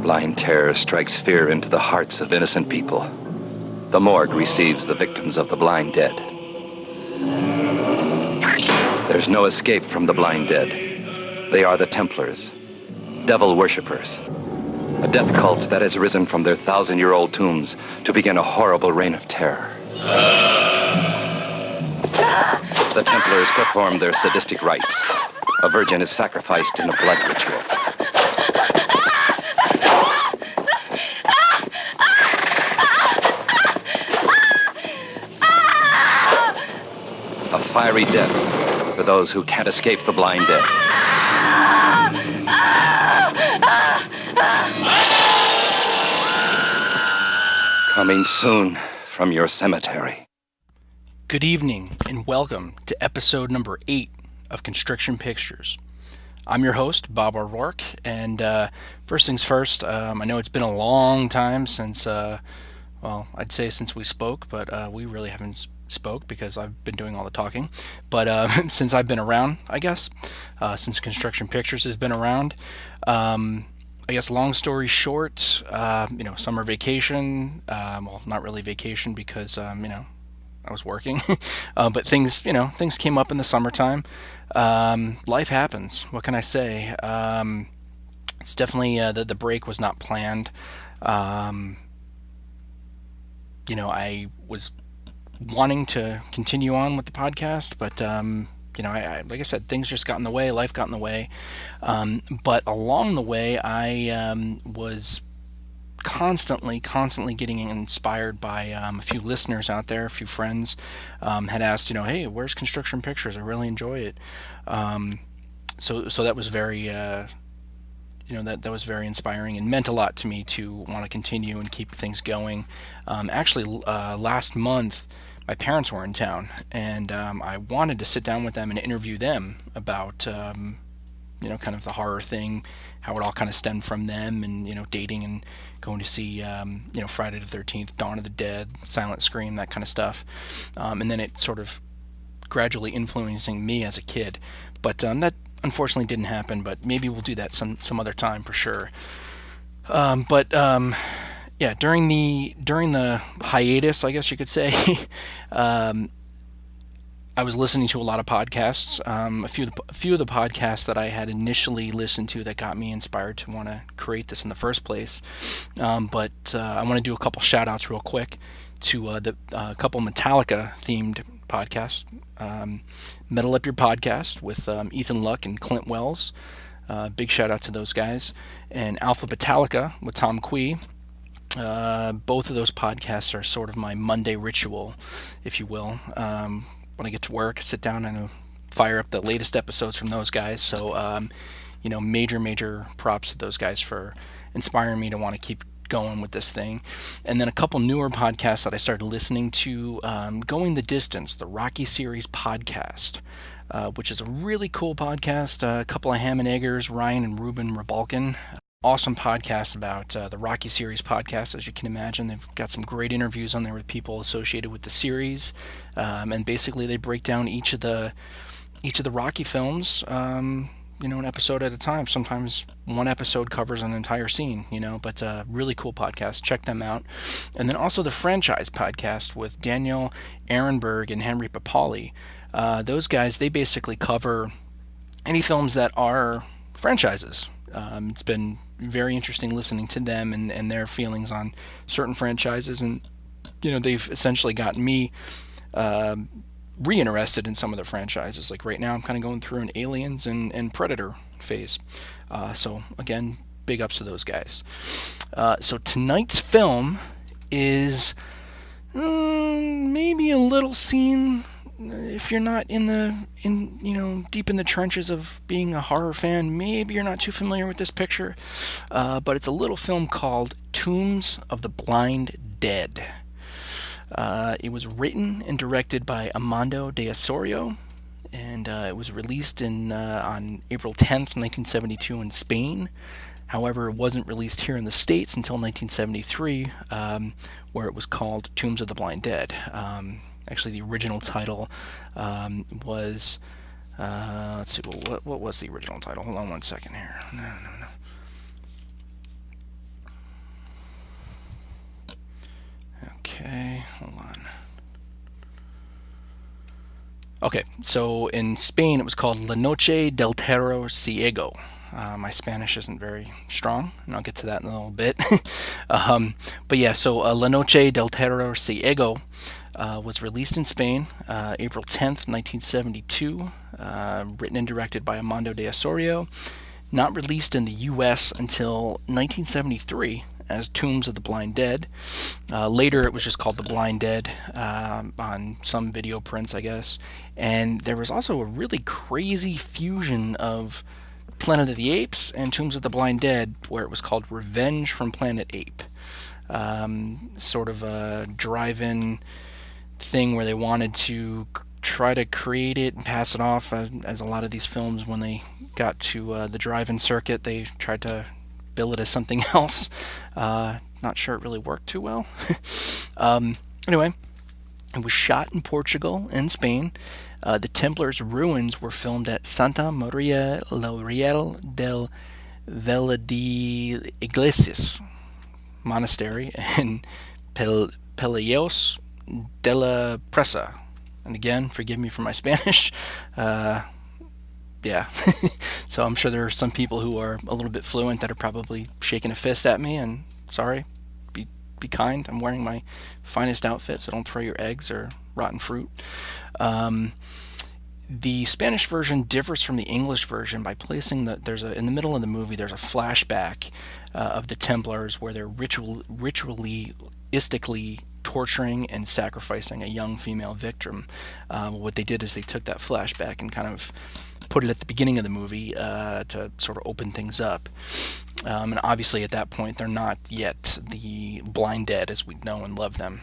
blind terror strikes fear into the hearts of innocent people, the morgue receives the victims of the blind dead. There's no escape from the blind dead. They are the Templars, devil worshippers, a death cult that has risen from their 1,000-year-old tombs to begin a horrible reign of terror. The Templars perform their sadistic rites. A virgin is sacrificed in a blood ritual. A fiery death for those who can't escape the blind dead. Coming soon from your cemetery. Good evening and welcome to episode number 8 of Constriction Pictures. I'm your host, Bob O'Rourke, and first things first, I know it's been a long time since, I'd say since we spoke, but we really haven't spoke because I've been doing all the talking. But since I've been around, I guess, since Constriction Pictures has been around, I guess long story short, summer vacation, well, not really vacation because, I was working, but things came up in the summertime. Life happens. What can I say? It's definitely the break was not planned. I was wanting to continue on with the podcast, but I like I said, things just got in the way. Life got in the way. But along the way, I was constantly getting inspired by a few listeners out there. A few friends had asked, hey, where's Constriction Pictures? I really enjoy it. So that was very that was very inspiring and meant a lot to me to want to continue and keep things going. Actually, last month my parents were in town, and I wanted to sit down with them and interview them about kind of the horror thing, how it all kind of stemmed from them, and dating and going to see Friday the 13th, Dawn of the Dead, Silent Scream, that kind of stuff, and then it sort of gradually influencing me as a kid. But that unfortunately didn't happen. But maybe we'll do that some other time for sure. Yeah, during the hiatus, I guess you could say, I was listening to a lot of podcasts. A few of the podcasts that I had initially listened to that got me inspired to want to create this in the first place. But I want to do a couple shout outs real quick to a couple Metallica themed podcasts. Metal Up Your Podcast with Ethan Luck and Clint Wells. Big shout out to those guys. And Alpha Metallica with Tom Quee. Both of those podcasts are sort of my Monday ritual, if you will. When I get to work, sit down and fire up the latest episodes from those guys. So, major props to those guys for inspiring me to want to keep going with this thing. And then a couple newer podcasts that I started listening to, Going the Distance, the Rocky Series podcast, which is a really cool podcast. A couple of ham and eggers, Ryan and Ruben Rebalkin. Awesome podcast about the Rocky Series podcast. As you can imagine, they've got some great interviews on there with people associated with the series, and basically they break down each of the Rocky films, an episode at a time. Sometimes one episode covers an entire scene, but really cool podcast. Check them out. And then also the Franchise podcast with Daniel Ehrenberg and Henry Papali. Those guys, they basically cover any films that are franchises. It's been very interesting listening to them and their feelings on certain franchises, and they've essentially gotten me reinterested in some of the franchises. Like right now I'm kind of going through an Aliens and Predator phase, so again, big ups to those guys. So tonight's film is maybe a little scene if you're not deep in the trenches of being a horror fan. Maybe you're not too familiar with this picture, but it's a little film called Tombs of the Blind Dead. It was written and directed by Amando De Ossorio, and it was released on April 10th, 1972 in Spain. However, it wasn't released here in the States until 1973, where it was called Tombs of the Blind Dead. Actually, the original title was... let's see, what was the original title? Hold on one second here. No. Hold on. Okay, so in Spain it was called La Noche del Terror Ciego. My Spanish isn't very strong, and I'll get to that in a little bit. But yeah, so La Noche del Terror Ciego was released in Spain April 10th, 1972, written and directed by Amando De Ossorio, not released in the US until 1973 as Tombs of the Blind Dead. Later it was just called The Blind Dead on some video prints, I guess. And there was also a really crazy fusion of Planet of the Apes and Tombs of the Blind Dead, where it was called Revenge from Planet Ape. Sort of a drive-in thing where they wanted to try to create it and pass it off as a lot of these films, when they got to the drive-in circuit, they tried to bill it as something else. Not sure it really worked too well. Anyway, it was shot in Portugal and Spain. The Templars' ruins were filmed at Santa Maria la Real del Vela de Iglesias Monastery in Pelillos de la Presa. And again, forgive me for my Spanish. Yeah. So I'm sure there are some people who are a little bit fluent that are probably shaking a fist at me, and sorry, be kind. I'm wearing my finest outfit, so don't throw your eggs or rotten fruit. The Spanish version differs from the English version by placing in the middle of the movie there's a flashback of the Templars where they're ritualistically torturing and sacrificing a young female victim. What they did is they took that flashback and kind of put it at the beginning of the movie to sort of open things up. And obviously at that point they're not yet the Blind Dead as we know and love them.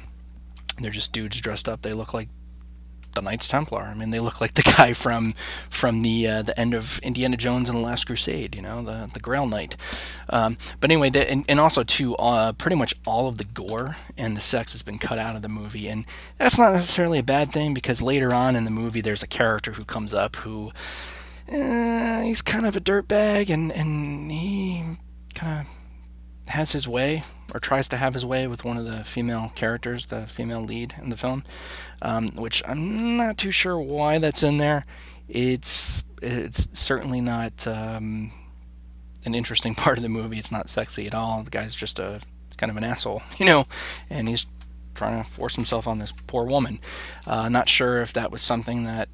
They're just dudes dressed up. They look like the Knights Templar. I mean, they look like the guy from the end of Indiana Jones and the Last Crusade, the Grail Knight. But anyway, and also too, pretty much all of the gore and the sex has been cut out of the movie, and that's not necessarily a bad thing, because later on in the movie there's a character who comes up who he's kind of a dirtbag, and he kind of has his way, or tries to have his way, with one of the female characters, the female lead in the film, which I'm not too sure why that's in there. It's certainly not an interesting part of the movie. It's not sexy at all. The guy's just it's kind of an asshole, and he's trying to force himself on this poor woman. Not sure if that was something that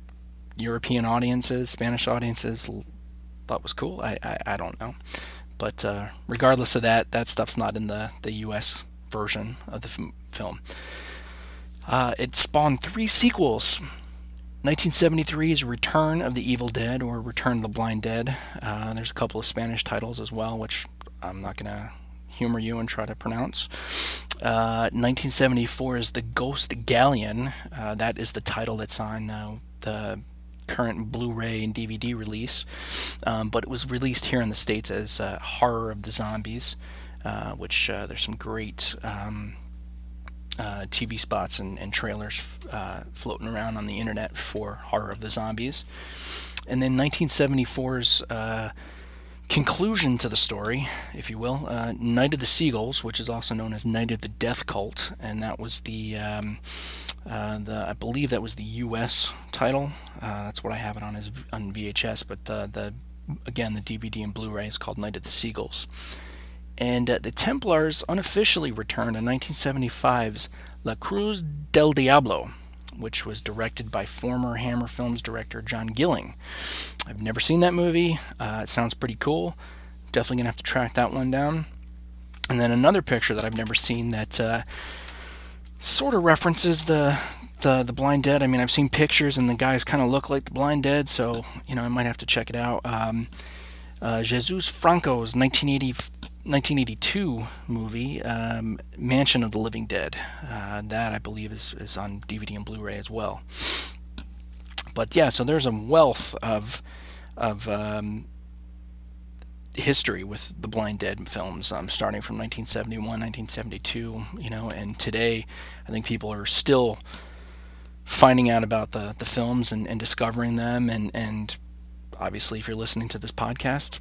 European audiences, Spanish audiences thought was cool. I don't know. But regardless of that stuff's not in the U.S. version of the film. It spawned 3 sequels. 1973's Return of the Evil Dead, or Return of the Blind Dead. There's a couple of Spanish titles as well, which I'm not going to humor you and try to pronounce. 1974 is The Ghost Galleon. That is the title that's on the current Blu-ray and DVD release, but it was released here in the States as Horror of the Zombies, which there's some great TV spots and trailers floating around on the internet for Horror of the Zombies. And then 1974's conclusion to the story, if you will, Night of the Seagulls, which is also known as Night of the Death Cult, and that was I believe that was the U.S. title. That's what I have it on VHS, but again, the DVD and Blu-ray is called Night of the Seagulls. And the Templars unofficially returned in 1975's La Cruz del Diablo, which was directed by former Hammer Films director John Gilling. I've never seen that movie. It sounds pretty cool. Definitely going to have to track that one down. And then another picture that I've never seen that sort of references the Blind Dead. I mean, I've seen pictures and the guys kind of look like the Blind Dead, so I might have to check it out. Jesus Franco's 1982 movie, Mansion of the Living Dead. That I believe is on DVD and Blu-ray as well. But yeah, so there's a wealth of history with the Blind Dead films, starting from 1971, 1972, and today I think people are still finding out about the films and discovering them, and obviously if you're listening to this podcast,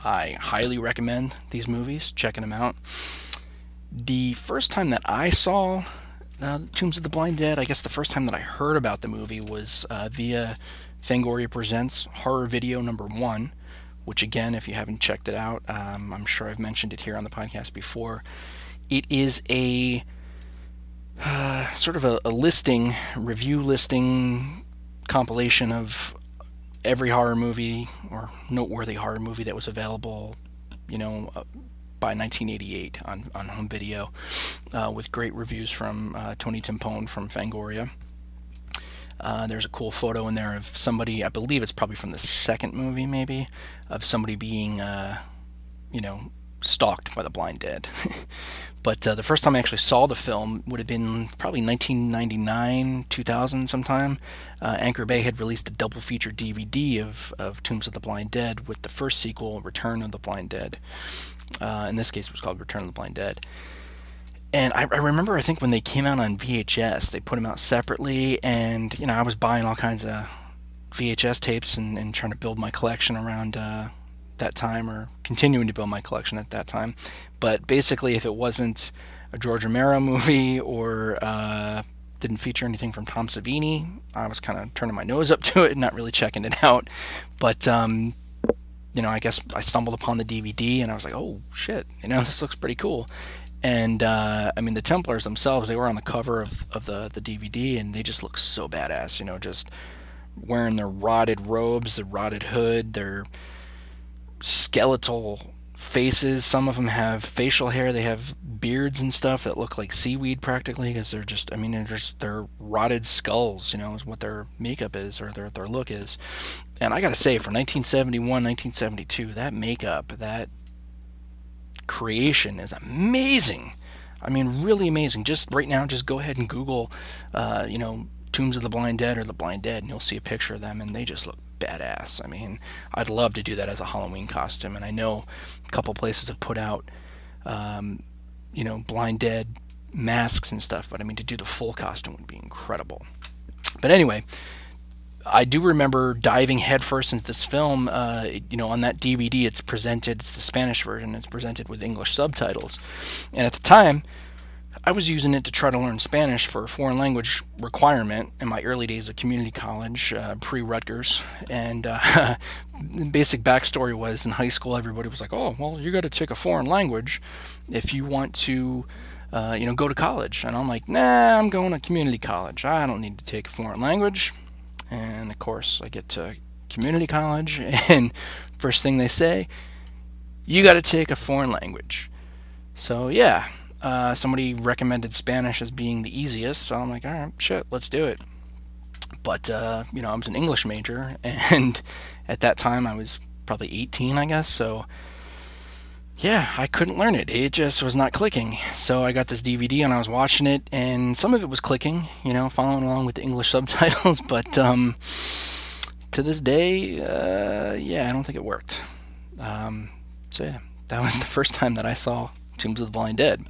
I highly recommend these movies, checking them out. The first time that I saw Tombs of the Blind Dead, I guess the first time that I heard about the movie was via Fangoria Presents Horror Video number 1, which again, if you haven't checked it out, I'm sure I've mentioned it here on the podcast before. It is a sort of a listing, review listing compilation of every horror movie or noteworthy horror movie that was available, by 1988 on home video, with great reviews from Tony Timpone from Fangoria. There's a cool photo in there of somebody, I believe it's probably from the second movie maybe, of somebody being, stalked by the Blind Dead. But the first time I actually saw the film would have been probably 1999, 2000 sometime. Anchor Bay had released a double feature DVD of Tombs of the Blind Dead with the first sequel, Return of the Blind Dead. In this case, it was called Return of the Blind Dead. And I remember, I think when they came out on VHS, they put them out separately, and I was buying all kinds of VHS tapes and trying to build my collection around that time, or continuing to build my collection at that time. But basically, if it wasn't a George Romero movie or didn't feature anything from Tom Savini, I was kind of turning my nose up to it and not really checking it out. But I guess I stumbled upon the DVD and I was like, oh shit, this looks pretty cool. And the Templars themselves, they were on the cover of the DVD, and they just look so badass, just wearing their rotted robes, their rotted hood, their skeletal faces. Some of them have facial hair, they have beards and stuff that look like seaweed practically, because they're rotted skulls, is what their makeup is, or their look is. And I gotta say, for 1971, 1972, that makeup, that creation is amazing. Really amazing. Just right now, just go ahead and Google, Tombs of the Blind Dead or the Blind Dead, and you'll see a picture of them, and they just look badass. I'd love to do that as a Halloween costume, and I know a couple places have put out, Blind Dead masks and stuff, but to do the full costume would be incredible. But anyway, I do remember diving headfirst into this film. On that DVD, it's the Spanish version, it's presented with English subtitles. And at the time, I was using it to try to learn Spanish for a foreign language requirement in my early days of community college, pre-Rutgers. And the basic backstory was, in high school, everybody was like, oh, well, you got to take a foreign language if you want to go to college. And I'm like, nah, I'm going to community college. I don't need to take a foreign language. And of course, I get to community college, and first thing they say, you got to take a foreign language. So yeah, somebody recommended Spanish as being the easiest, so I'm like, all right, shit, let's do it. But I was an English major, and at that time I was probably 18, I guess. So yeah, I couldn't learn it. It just was not clicking. So I got this DVD and I was watching it, and some of it was clicking, following along with the English subtitles. But to this day, I don't think it worked. So yeah, that was the first time that I saw Tombs of the Blind Dead.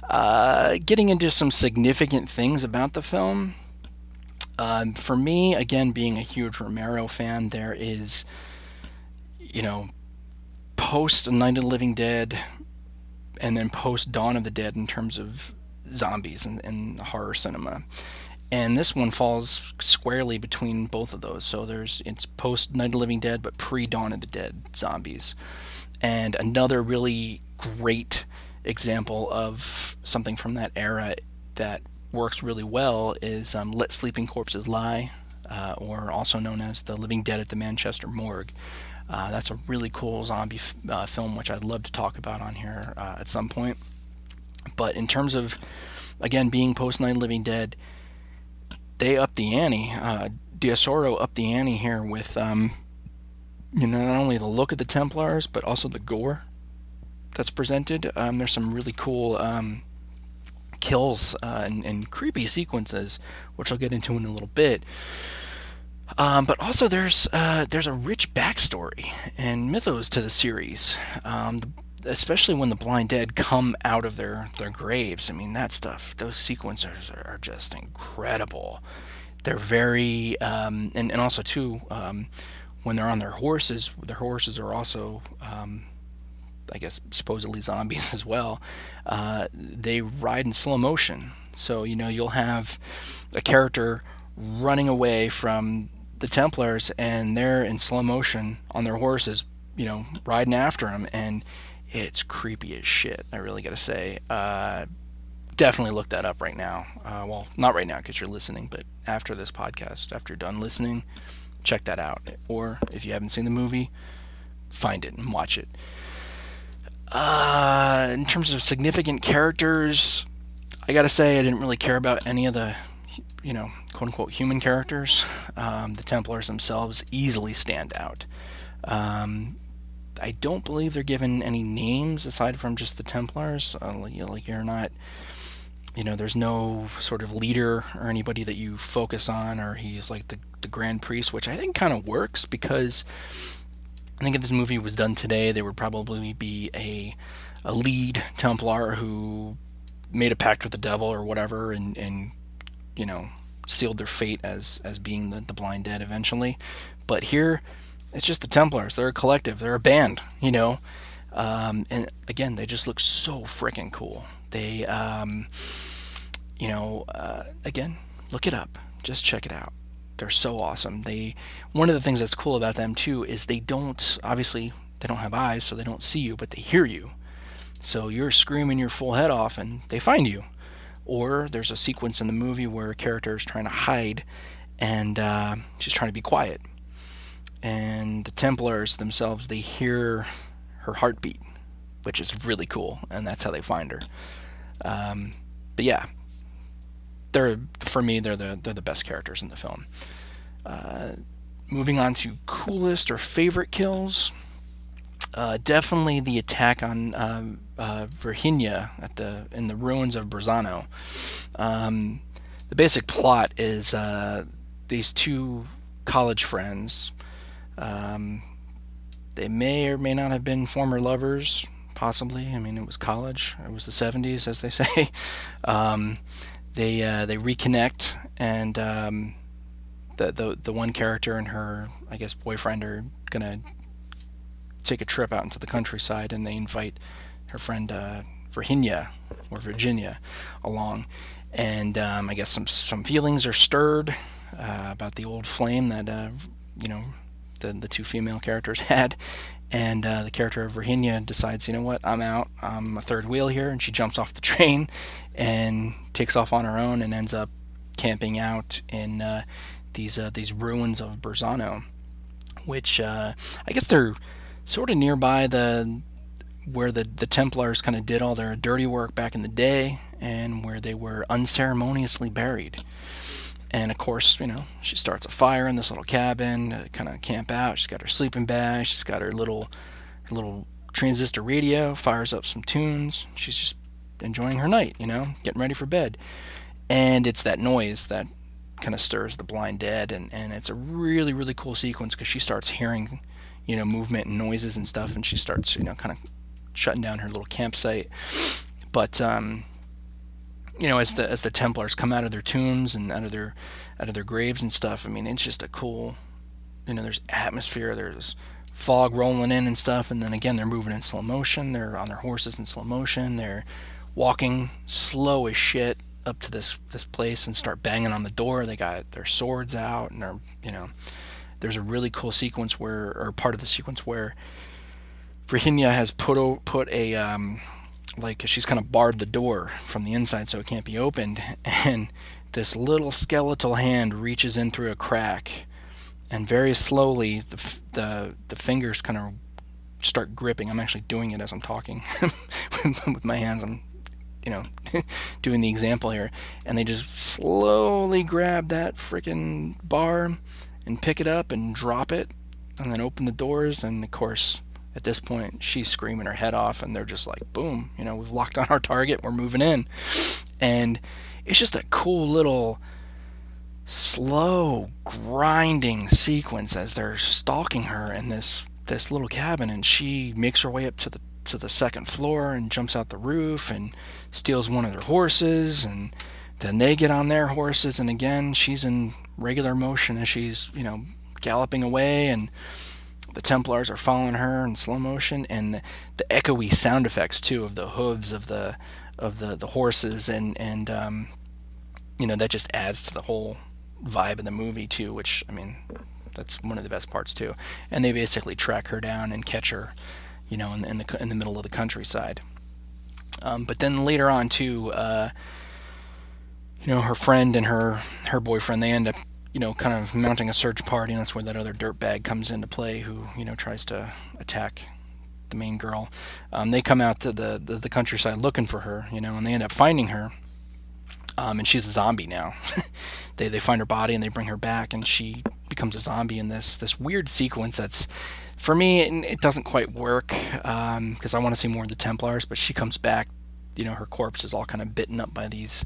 Getting into some significant things about the film. For me, again, being a huge Romero fan, there is, post Night of the Living Dead and then post Dawn of the Dead in terms of zombies and horror cinema. And this one falls squarely between both of those. So it's post Night of the Living Dead, but pre Dawn of the Dead zombies. And another really great example of something from that era that works really well is Let Sleeping Corpses Lie, or also known as The Living Dead at the Manchester Morgue. That's a really cool zombie film, which I'd love to talk about on here at some point. But in terms of, again, being post Night of the Living Dead, they upped the ante. De Ossorio upped the ante here with, not only the look of the Templars, but also the gore that's presented. There's some really cool kills and creepy sequences, which I'll get into in a little bit. But also there's a rich backstory and mythos to the series, especially when the Blind Dead come out of their graves. that stuff, those sequences are just incredible. They're very, and also too, when they're on their horses are also I guess supposedly zombies as well, they ride in slow motion. So, you'll have a character running away from the Templars, and they're in slow motion on their horses, riding after them, and it's creepy as shit, I really gotta say. Definitely look that up right now. Well, not right now because you're listening, but after this podcast, after you're done listening, check that out. Or if you haven't seen the movie, find it and watch it. In terms of significant characters, I gotta say I didn't really care about any of the, quote-unquote human characters. The Templars themselves easily stand out. I don't believe they're given any names aside from just the Templars. You're not, there's no sort of leader or anybody that you focus on, or he's like the Grand Priest, which I think kind of works because I think if this movie was done today, there would probably be a lead Templar who made a pact with the devil or whatever, and sealed their fate as being the Blind Dead eventually. But here, it's just the Templars. They're a collective. They're a band, and again, they just look so freaking cool. They, again, look it up. Just check it out. They're so awesome. One of the things that's cool about them too is they don't have eyes, so they don't see you, but they hear you. So you're screaming your full head off, and they find you. Or there's a sequence in the movie where a character is trying to hide, and she's trying to be quiet. And the Templars themselves, they hear her heartbeat, which is really cool, and that's how they find her. But yeah, for me, they're the best characters in the film. Moving on to coolest or favorite kills, definitely the attack on Virginia in the ruins of Berzano. The basic plot is these two college friends. They may or may not have been former lovers, possibly. I mean, it was college. It was the 70s, as they say. They reconnect, and the one character and her, I guess, boyfriend are gonna take a trip out into the countryside, and they invite her friend Virginia along, and I guess some feelings are stirred about the old flame that the two female characters had, and the character of Virginia decides, you know what, I'm out, I'm a third wheel here, and she jumps off the train and takes off on her own and ends up camping out in these ruins of Berzano, which I guess they're sort of nearby where the Templars kind of did all their dirty work back in the day, and where they were unceremoniously buried. And of course, she starts a fire in this little cabin to kind of camp out. She's got her sleeping bag. She's got her little transistor radio. Fires up some tunes. She's just enjoying her night, getting ready for bed. And it's that noise that kind of stirs the Blind Dead, and it's a really, really cool sequence because she starts hearing, movement and noises and stuff, and she starts, kind of shutting down her little campsite. But as the Templars come out of their tombs and out of their graves and stuff, I mean, it's just a cool, there's atmosphere, there's fog rolling in and stuff, and then again, they're moving in slow motion, they're on their horses in slow motion, they're walking slow as shit up to this place and start banging on the door. They got their swords out, and they're, there's a really cool sequence part of the sequence where Virginia has put a she's kind of barred the door from the inside so it can't be opened, and this little skeletal hand reaches in through a crack, and very slowly the fingers kind of start gripping. I'm actually doing it as I'm talking with my hands. I'm doing the example here, and they just slowly grab that freaking bar and pick it up and drop it, and then open the doors, and of course at this point she's screaming her head off, and they're just like, boom, we've locked on our target, we're moving in. And it's just a cool little slow grinding sequence as they're stalking her in this little cabin, and she makes her way up to the second floor and jumps out the roof and steals one of their horses, and then they get on their horses, and again she's in regular motion as she's galloping away, and the Templars are following her in slow motion, and the echoey sound effects too of the hooves of the horses, and that just adds to the whole vibe of the movie too. Which, I mean, that's one of the best parts too. And they basically track her down and catch her, in the middle of the countryside. But then later on too, her friend and her boyfriend, they end up, kind of mounting a search party, and that's where that other dirtbag comes into play, who, tries to attack the main girl. They come out to the countryside looking for her, and they end up finding her. And she's a zombie now. They find her body and they bring her back, and she becomes a zombie in this weird sequence that's, for me, it doesn't quite work, because I want to see more of the Templars, but she comes back, her corpse is all kind of bitten up by these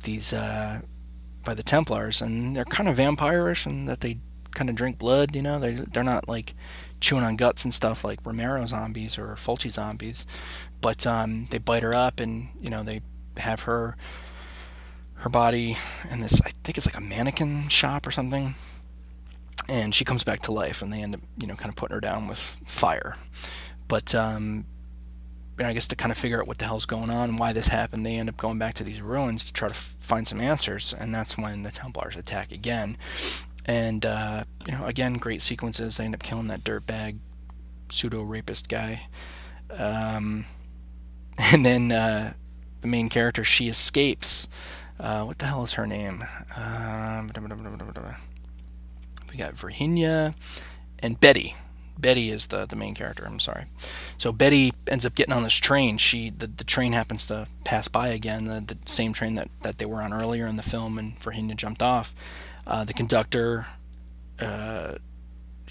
by the Templars, and they're kind of vampire-ish, and that they kind of drink blood, they're not like chewing on guts and stuff like Romero zombies or Fulci zombies, but they bite her up, and they have her body in this, I think it's like a mannequin shop or something, and she comes back to life, and they end up kind of putting her down with fire. But I guess to kind of figure out what the hell's going on and why this happened, they end up going back to these ruins to try to find some answers, and that's when the Templars attack again. And again, great sequences. They end up killing that dirtbag pseudo rapist guy, and then the main character, she escapes. What the hell is her name? We got Virginia and Betty. Betty is the main character, I'm sorry. So Betty ends up getting on this train. The train happens to pass by again, the same train that they were on earlier in the film, and Virginia jumped off. The conductor, the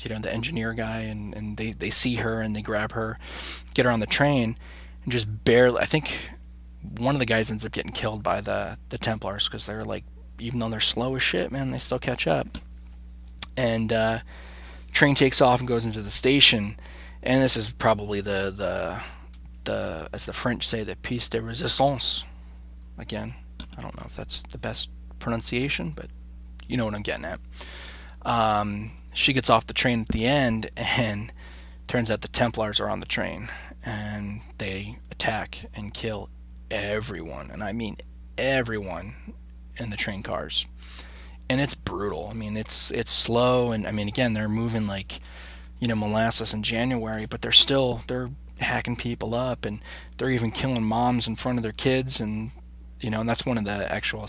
engineer guy, and they see her, and they grab her, get her on the train, and just barely, I think one of the guys ends up getting killed by the Templars, because they're like, even though they're slow as shit, man, they still catch up. And train takes off and goes into the station, and this is probably the as the French say, the piece de resistance. Again, I don't know if that's the best pronunciation, but you know what I'm getting at. She gets off the train at the end, and turns out the Templars are on the train, and they attack and kill everyone, and I mean everyone in the train cars. And it's brutal. I mean, it's slow, and I mean, again, they're moving like, molasses in January, but they're hacking people up, and they're even killing moms in front of their kids, and and that's one of the actual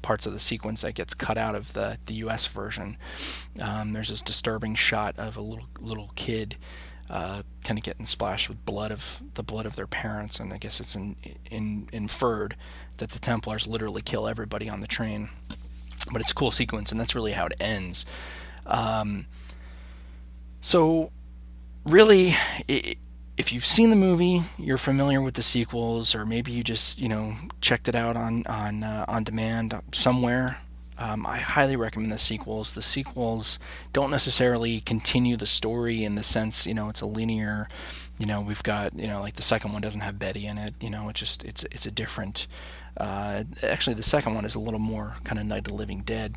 parts of the sequence that gets cut out of the U.S. version. There's this disturbing shot of a little kid kind of getting splashed with the blood of their parents, and I guess it's inferred that the Templars literally kill everybody on the train. But it's a cool sequence, and that's really how it ends. So, really, if you've seen the movie, you're familiar with the sequels, or maybe you just checked it out on demand somewhere. I highly recommend the sequels. The sequels don't necessarily continue the story in the sense, it's a linear. We've got like the second one doesn't have Betty in it. It's a different. Actually, the second one is a little more kind of Night of the Living Dead,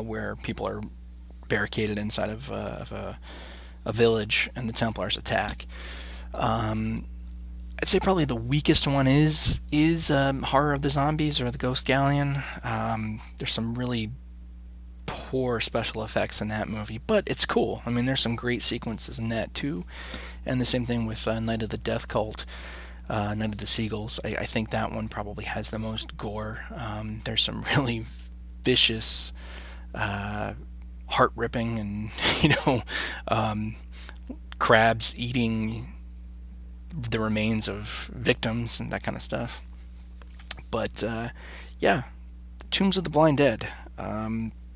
where people are barricaded inside of a village, and the Templars attack. I'd say probably the weakest one is Horror of the Zombies, or the Ghost Galleon. There's some really poor special effects in that movie, but it's cool. I mean, there's some great sequences in that too, and the same thing with Night of the Death Cult. Night of the Seagulls. I think that one probably has the most gore. There's some really vicious, heart-ripping, and crabs eating the remains of victims and that kind of stuff. But yeah, Tombs of the Blind Dead.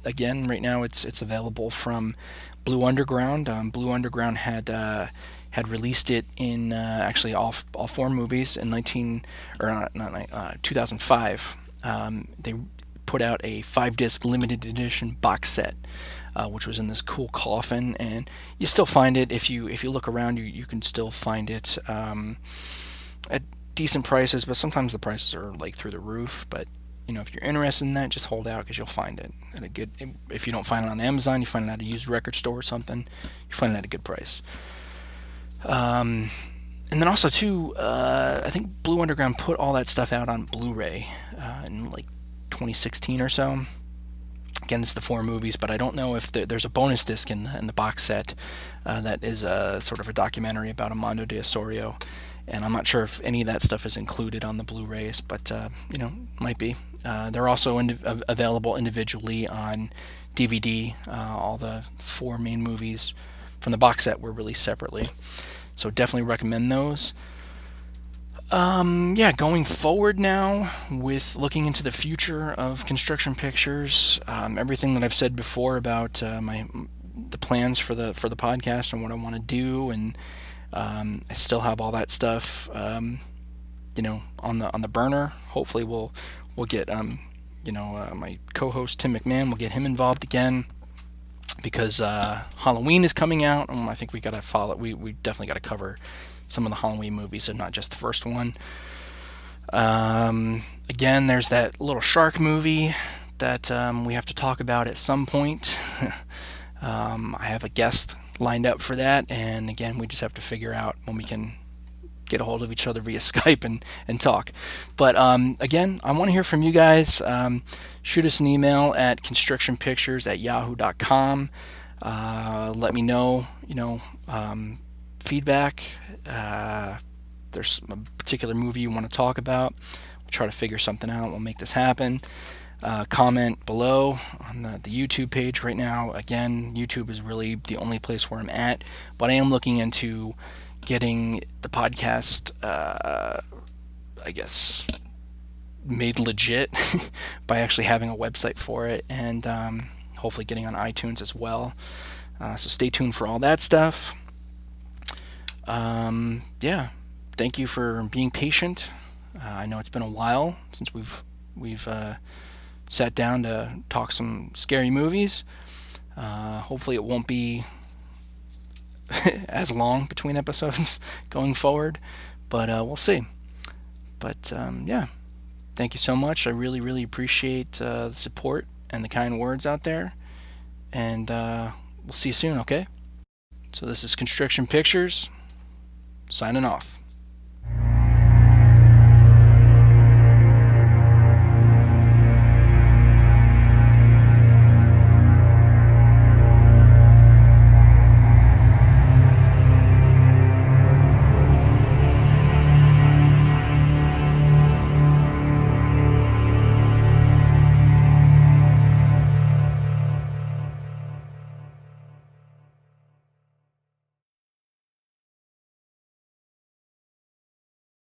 Again, right now it's available from Blue Underground. Blue Underground had released it in actually all four movies in 2005. They put out a 5-disc limited edition box set, which was in this cool coffin, and you still find it if you look around. You can still find it at decent prices, but sometimes the prices are like through the roof. But if you're interested in that, just hold out because you'll find it at a good. If you don't find it on Amazon, you find it at a used record store or something. You find it at a good price. And then also too, I think Blue Underground put all that stuff out on Blu-ray in like 2016 or so. Again, it's the 4 movies, but I don't know if there's a bonus disc in the box set that is a sort of a documentary about Amando De Ossorio, and I'm not sure if any of that stuff is included on the Blu-rays, but might be. They're also available individually on DVD. All the 4 main movies from the box set were released separately, so definitely recommend those. Going forward now with looking into the future of Constriction Pictures, everything that I've said before about the plans for the podcast and what I want to do, and I still have all that stuff, on the burner. Hopefully, we'll get my co-host Tim McMahon. We'll get him involved again because Halloween is coming out, and I think we gotta follow. We definitely gotta cover some of the Halloween movies and not just the first one. Again, there's that little shark movie that we have to talk about at some point. I have a guest lined up for that, and again, we just have to figure out when we can get a hold of each other via Skype and talk. But again, I want to hear from you guys. Shoot us an email at constrictionpictures@yahoo.com. Let me know, feedback. There's a particular movie you want to talk about. We'll try to figure something out. We'll make this happen. Comment below on the YouTube page right now. Again, YouTube is really the only place where I'm at, but I am looking into getting the podcast, made legit by actually having a website for it, and hopefully getting on iTunes as well. So stay tuned for all that stuff. Thank you for being patient. I know it's been a while since we've sat down to talk some scary movies. Hopefully it won't be as long between episodes going forward, but we'll see. But thank you so much. I really, really appreciate the support and the kind words out there, and we'll see you soon, okay? So this is Constriction Pictures, signing off.